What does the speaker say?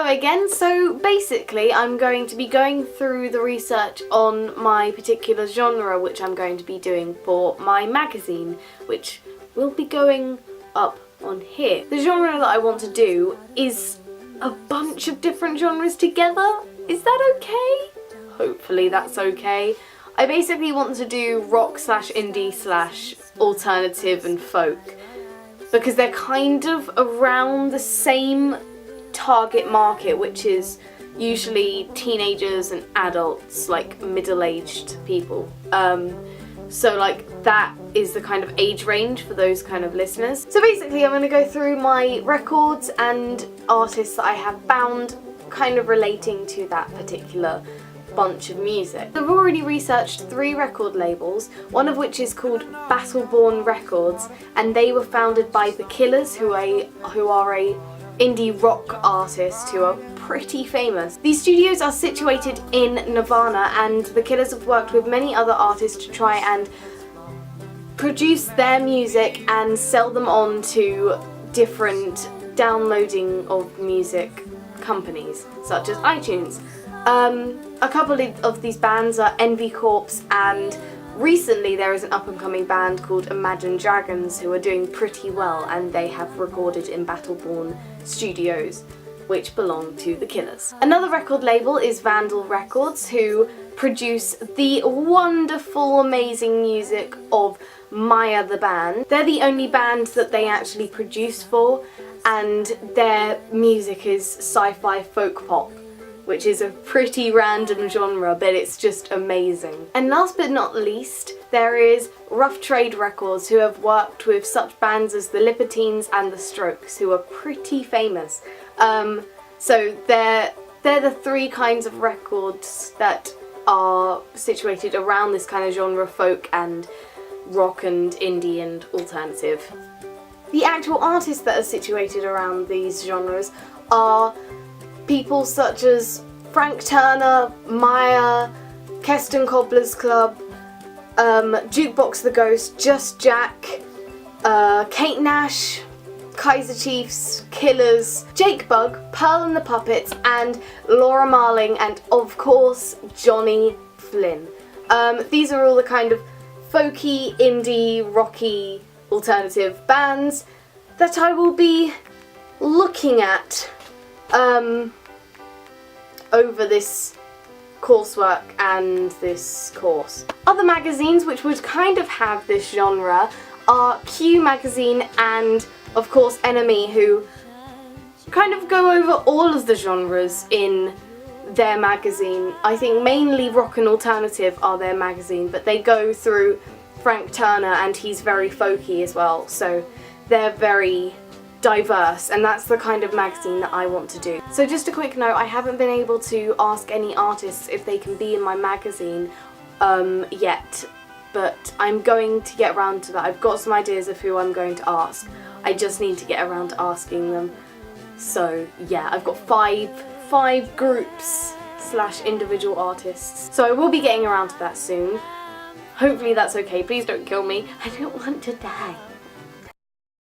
Hello again. So basically I'm going to be going through the research on my particular genre which I'm going to be doing for my magazine, which will be going up on here. The genre that I want to do is a bunch of different genres together. Is that okay? Hopefully that's okay. I basically want to do rock / indie / alternative and folk because they're kind of around the same target market, which is usually teenagers and adults, like middle-aged people. So like that is the kind of age range for those kind of listeners. So basically I'm going to go through my records and artists that I have found kind of relating to that particular bunch of music. I've already researched 3 record labels, one of which is called Battleborn Records, and they were founded by The Killers, who are a indie rock artist who are pretty famous. These studios are situated in Nirvana, and The Killers have worked with many other artists to try and produce their music and sell them on to different downloading of music companies, such as iTunes. A couple of these bands are Envy Corpse, and recently there is an up-and-coming band called Imagine Dragons who are doing pretty well, and they have recorded in Battleborn Studios, which belong to The Killers. Another record label is Vandal Records, who produce the wonderful, amazing music of Maya the band. They're the only band that they actually produce for, and their music is sci-fi folk pop, which is a pretty random genre, but it's just amazing. And last but not least, there is Rough Trade Records, who have worked with such bands as the Libertines and the Strokes, who are pretty famous. So they're the 3 kinds of records that are situated around this kind of genre, folk and rock and indie and alternative. The actual artists that are situated around these genres are people such as Frank Turner, Maya, Keston Cobblers Club, Jukebox the Ghost, Just Jack, Kate Nash, Kaiser Chiefs, Killers, Jake Bugg, Pearl and the Puppets, and Laura Marling, and of course Johnny Flynn. These are all the kind of folky, indie, rocky, alternative bands that I will be looking at over this coursework and this course. Other magazines which would kind of have this genre are Q Magazine and of course Enemy, who kind of go over all of the genres in their magazine. I think mainly rock and alternative are their magazine, but they go through Frank Turner and he's very folky as well, so they're very diverse, and that's the kind of magazine that I want to do. So just a quick note, I haven't been able to ask any artists if they can be in my magazine yet, but I'm going to get around to that. I've got some ideas of who I'm going to ask. I just need to get around to asking them. So yeah, I've got five groups / individual artists. So I will be getting around to that soon. Hopefully that's okay. Please don't kill me. I don't want to die.